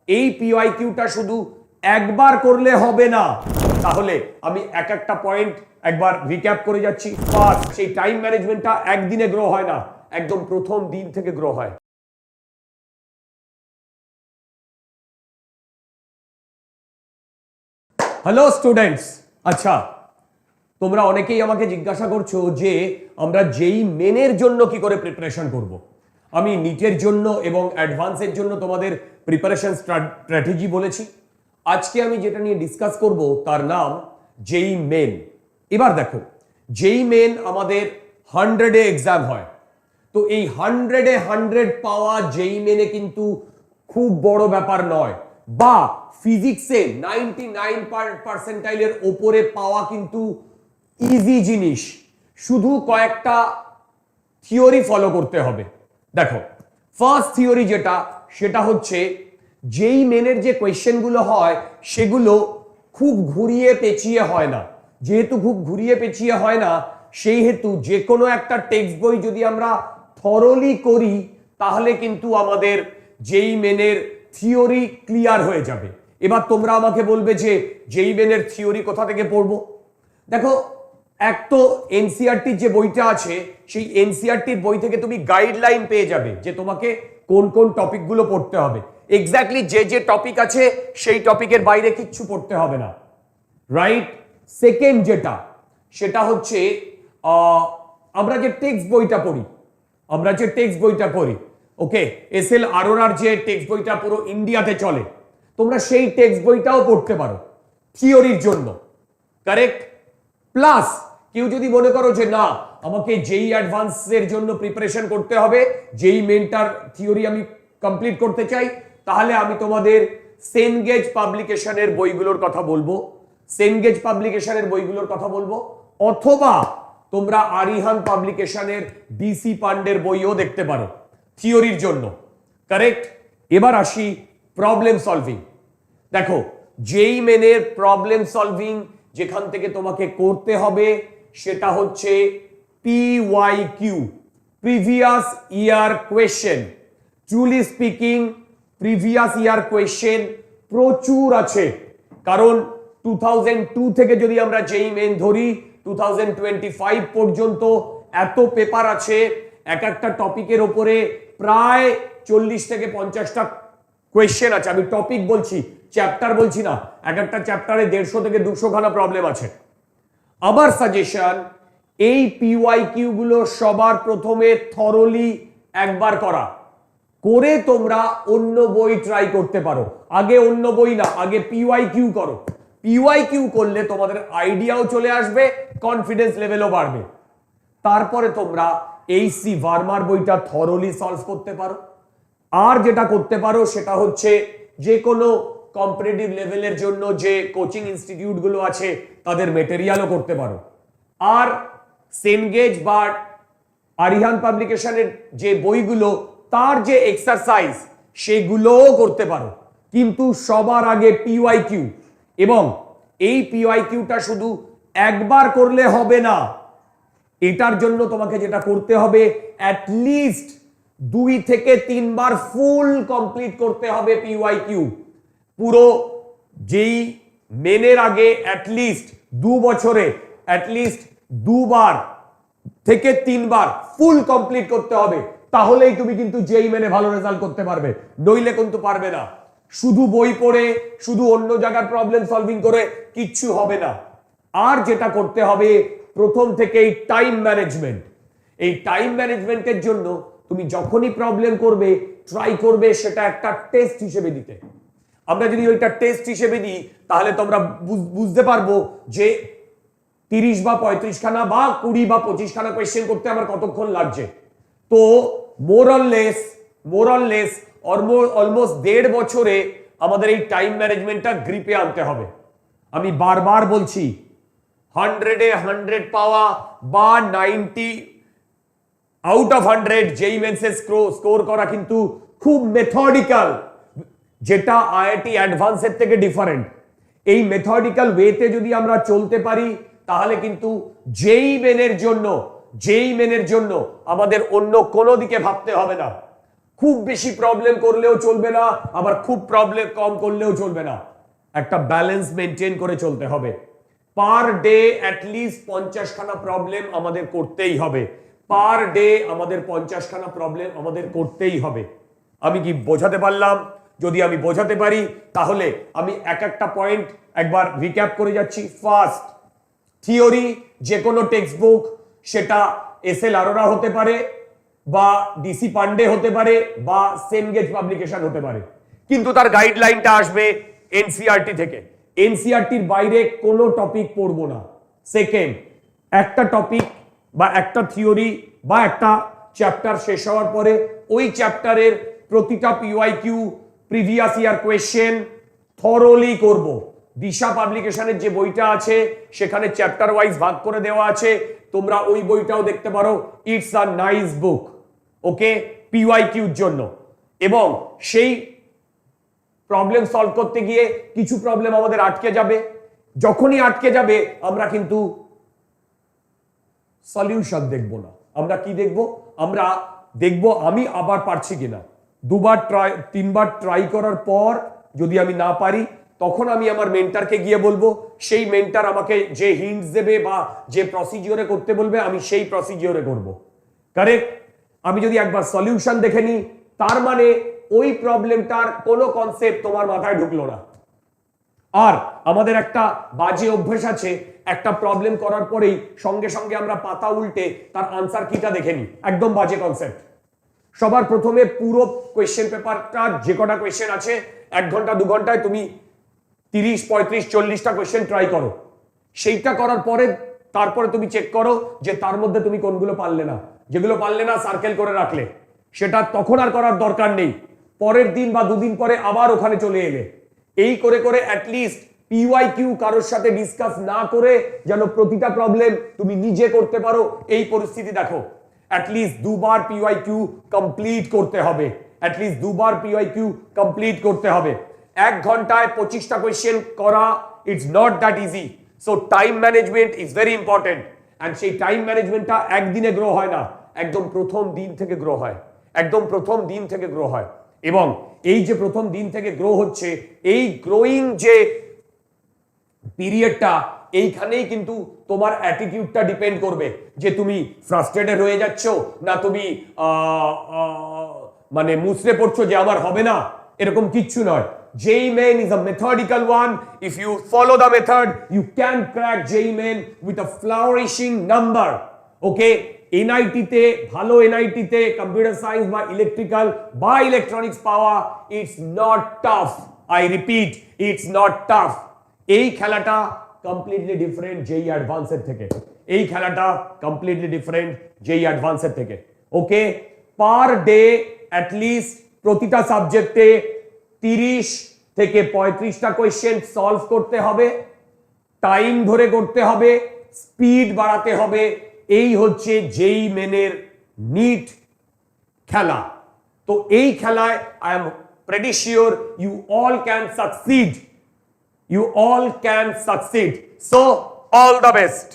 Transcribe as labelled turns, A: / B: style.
A: এই পিওয়াইকিউটা শুধু একবার করলে হবে না, তাহলে আমি এক একটা পয়েন্ট একবার রিক্যাপ করে যাচ্ছি। ফার্স্ট, সেই টাইম ম্যানেজমেন্টটা একদিনে গ্রো হয় না, একদম প্রথম দিন থেকে গ্রো হয়। হ্যালো স্টুডেন্টস, আচ্ছা তোমরা অনেকেই আমাকে জিজ্ঞাসা করছো যে আমরা যেই মেনের জন্য কি করে প্রিপারেশন করব। আমি নিটের জন্য এবং অ্যাডভান্সের জন্য তোমাদের প্রিপারেশন স্ট্র্যাটেজি বলেছি। আজকে আমি যেটা নিয়ে ডিসকাস করব তার নাম যেই মেন। এবার দেখো, যেই মেন আমাদের 100-এ এক্সাম হয়, তো এই 100-এ 100 পাওয়া যেই মেনে কিন্তু খুব বড় ব্যাপার নয়, বা ফিজিক্সে 99% ওপরে পাওয়া কিন্তু ইজি জিনিস। শুধু কয়েকটা থিওরি ফলো করতে হবে। দেখো, ফার্স্ট থিওরি যেটা, সেটা হচ্ছে যেই মেনের যে কোয়েশ্চেনগুলো হয় সেগুলো খুব ঘুরিয়ে পেঁচিয়ে হয় না। যেহেতু খুব ঘুরিয়ে পেঁচিয়ে হয় না, সেই হেতু যে কোনো একটা টেক্সট বই যদি আমরা থরলি করি তাহলে কিন্তু আমাদের যেই মেনের থিওরি ক্লিয়ার হয়ে যাবে। এবার তোমরা আমাকে বলবে যে যেই মেনের থিওরি কোথা থেকে পড়বো। দেখো, এক তো এনসিইআরটির যে বইটা আছে, সেই এনসিইআরটির বই থেকে তুমি গাইডলাইন পেয়ে যাবে যে তোমাকে কোন কোন টপিকগুলো পড়তে হবে। এক্স্যাক্টলি যে যে টপিক আছে সেই টপিকের বাইরে কিচ্ছু পড়তে হবে না, রাইট? সেকেন্ড যেটা, সেটা হচ্ছে আমরা যে টেক্সট বইটা পড়ি, ওকে, এসএল আরোরার যে টেক্সট বইটা পুরো ইন্ডিয়াতে চলে, তোমরা সেই টেক্সট বইটাও পড়তে পারো থিওরির জন্য, কারেক্ট? প্লাস কেউ যদি মনে করো যে না, আমাকে যেই অ্যাডভান্সের জন্য প্রিপারেশন করতে হবে, যেই মেন্টার থিওরি আমি কমপ্লিট করতে চাই, তাহলে আমি তোমাদের সেনগেজ পাবলিকেশনের বইগুলোর কথা বলবো, অথবা তোমরা আরিহান পাবলিকেশনের ডিসি পান্ডের বইও দেখতে পারো থিওরির জন্য, কারেক্ট? এবার আসি প্রবলেম সলভিং। দেখো, যেই মেনের প্রবলেম সলভিং যেখান থেকে তোমাকে করতে হবে সেটা হচ্ছে PYQ, previous year question. Truly speaking, previous year question প্রচুর আছে, কারণ 2002 থেকে যদি আমরা যেই মেন ধরি 2025 পর্যন্ত এত পেপার আছে, এক একটা টপিকের উপরে প্রায় 40 থেকে 50টা কোয়েশ্চেন আছে। আমি টপিক বলছি, চ্যাপ্টার বলছি না। এক একটা চ্যাপ্টারে 150 থেকে 200 খানা প্রবলেম আছে। আমার সাজেশন, এই পিওয়াইকিউ গুলো সবার প্রথমে থরলি একবার করে তোমরা অন্য বই ট্রাই করতে পারো। আগে অন্য বই না, আগে পিওয়াইকিউ করো। পিওয়াইকিউ করলে তোমাদের আইডিয়াও চলে আসবে, কনফিডেন্স লেভেলও বাড়বে। তারপরে তোমরা এইচসি ভার্মার বইটা থরলি সলভ করতে পারো। আর যেটা করতে পারো সেটা হচ্ছে যে কোনো কম্পিটিটিভ লেভেলের জন্য যে কোচিং ইনস্টিটিউট গুলো আছে তাদের মেটেরিয়ালও করতে পারো। আর সেনগেজ বা আরিহান পাবলিকেশনের যে বইগুলো, তার যে এক্সারসাইজ সেগুলোও করতে পারো। কিন্তু সবার আগে পিওয়াইকিউ, এবং এই পিওয়াইকিউটা শুধু একবার করলে হবে না। এটার জন্য তোমাকে যেটা করতে হবে, অ্যাটলিস্ট 2 থেকে 3 বার ফুল কমপ্লিট করতে হবে পিওয়াইকিউ। পুরো যেই মেনের আগে অ্যাটলিস্ট 2 বছরে অ্যাটলিস্ট 2 বার থেকে 3 বার ফুল কমপ্লিট করতে হবে, তাহলেই তুমি কিন্তু যেই মেনে ভালো রেজাল্ট করতে পারবে, নইলে কিন্তু পারবে না। শুধু বই পড়ে, শুধু অন্য জায়গার প্রবলেম সলভিং করে কিচ্ছু হবে না। আর যেটা করতে হবে প্রথম থেকেই টাইম ম্যানেজমেন্ট। এই টাইম ম্যানেজমেন্টের জন্য তুমি যখনই প্রবলেম করবে, ট্রাই করবে সেটা একটা টেস্ট হিসেবে দিতে। আমরা যদি ওইটা টেস্ট হিসেবে দিই, তাহলে তোমরা বুঝতে পারবো যে 30 বা 35 খানা বা 20 বা 25 খানা কোয়েশ্চেন করতে আমার কতক্ষণ লাগছে। তো মোরলেস অলমোস্ট 1.5 বছরে আমাদের এই টাইম ম্যানেজমেন্টটা গ্রিপে আনতে হবে। আমি বারবার বলছি, 100-এ 100 পাওয়া বা 90 আউট অফ 100 যেই মেন্সে স্কোর করা কিন্তু খুব মেথডিক্যাল, যেটা আইআইটি অ্যাডভান্সের থেকে ডিফারেন্ট। এই মেথডিক্যাল ওয়েতে যদি আমরা চলতে পারি, তাহলে কিন্তু যেই মেনের জন্য আমাদের অন্য কোনো দিকে ভাবতে হবে না। খুব বেশি প্রবলেম করলেও চলবে না, আবার খুব প্রবলেম কম করলেও চলবে না, একটা ব্যালেন্স মেনটেন করে চলতে হবে। পার ডে অ্যাটলিস্ট 50 খানা প্রবলেম আমাদের করতেই হবে, পার ডে আমাদের 50 খানা প্রবলেম আমাদের করতেই হবে। আমি কি বোঝাতে পারলাম? যদি আমি বোঝাতে পারি তাহলে আমি এক একটা পয়েন্ট একবার রিক্যাপ করে যাচ্ছি। ফার্স্ট, থিওরি যে কোনো টেক্সট বুক, সেটা এস.এল. আরোরা হতে পারে বা ডিসি পান্ডে হতে পারে বা সেনগেজ পাবলিকেশন হতে পারে, কিন্তু তার গাইডলাইনটা আসবে এনসিইআরটি থেকে। এনসিইআরটির বাইরে কোনো টপিক পড়বো না। সেকেন্ড, একটা টপিক বা একটা থিওরি বা একটা চ্যাপ্টার শেষ হওয়ার পরে ওই চ্যাপ্টারের প্রতিটা PYQ, previous year question thoroughly করব। দিশা পাবলিকেশনের যে বইটা আছে সেখানে চ্যাপ্টার ওয়াইজ ভাগ করে দেওয়া আছে, তোমরা ওই বইটাও দেখতে পারো। ইটস আ নাইস বুক, ওকে, পিওয়াইকিউর জন্য। এবং সেই প্রবলেম সলভ করতে গিয়ে কিছু প্রবলেম আমাদের আটকে যাবে, যখনই আটকে যাবে আমরা কিন্তু সলিউশন দেখব না, আমরা কি দেখব? আমরা দেখব আমি আবার পারছি কিনা। দুবার ট্রাই, তিনবার ট্রাই করার পর যদি আমি না পারি, তখন আমি আমার মেন্টারকে গিয়ে বলবো, সেই মেন্টার আমাকে যে হিন্টস দেবে বা যে প্রসিজিওরে করতে বলবে আমি সেই প্রসিজিওরে করব। কারেক্ট? আমি যদি একবার সলিউশন দেখে নিই, তার মানে ওই প্রবলেমটার কোনো কনসেপ্ট তোমার মাথায় ঢুকলো না। আর আমাদের একটা বাজে অভ্যাস আছে, একটা প্রবলেম করার পরেই সঙ্গে সঙ্গে আমরা পাতা উল্টে তার আনসার কিটা দেখে নিই। একদম বাজে কনসেপ্ট। সবার প্রথমে পুরো কোয়েশ্চেন পেপারটা যে কটা কোয়েশ্চেন আছে 1 ঘন্টা 2 ঘন্টায় তুমি 30, 35, 40টা কোয়েশ্চেন ট্রাই করো। সেইটা করার পরে তারপরে তুমি চেক করো যে তার মধ্যে তুমি কোনগুলো পারলে না। যেগুলো পারলে না সার্কেল করে রাখলে, সেটা তখন আর করার দরকার নেই, পরের দিন বা 2 দিন পরে আবার ওখানে চলে এলে। এই করে করে অ্যাটলিস্ট পিওয়াইকিউ কারোর সাথে ডিসকাস না করে যেন প্রতিটা প্রবলেম তুমি নিজে করতে পারো, এই পরিস্থিতি দেখো। অ্যাটলিস্ট 2 বার পিওয়াইকিউ কমপ্লিট করতে হবে, অ্যাটলিস্ট 2 বার পিওয়াইকিউ কমপ্লিট করতে হবে। 1 ঘন্টায় 25টা কোয়েশ্চেন করা, it's not that easy. So time management is very important. And সেই টাইম ম্যানেজমেন্টটা একদিনে গ্রো হয় না, একদম প্রথম দিন থেকে গ্রো হয়, একদম প্রথম দিন থেকে গ্রো হয়। এবং এই যে প্রথম দিন থেকে গ্রো হচ্ছে, এই গ্রোয়িং যে পিরিয়ডটা, এইখানেই কিন্তু তোমার অ্যাটিটিউডটা ডিপেন্ড করবে যে তুমি ফ্রাস্ট্রেটেড হয়ে যাচ্ছ না তুমি মানে মুছড়ে পড়ছো যে আমার হবে না, এরকম কিচ্ছু নয়। JEE Main is a methodical one. If you follow the method, you can crack JEE Main with a flourishing number. Okay? NIT তে, ভালো NIT তে কম্পিউটার সায়েন্স বা ইলেকট্রিক্যাল বা ইলেকট্রনিক্স পাওয়া, it's not tough. I repeat, it's not tough. এই খেলাটা completely different JEE অ্যাডভান্সের থেকে, এই খেলাটা কমপ্লিটলি ডিফারেন্ট JEE অ্যাডভান্সের থেকে। ওকে, পার ডে অ্যাটলিস্ট প্রতিটা সাবজেক্টে 30 থেকে 35টা কোয়েশ্চেন সলভ করতে হবে, টাইম ধরে করতে হবে, স্পিড বাড়াতে হবে। এই হচ্ছে JEE মেনের নিট খেলা। তো এই খেলায় I am pretty sure you all can succeed, you all can succeed. So all the best.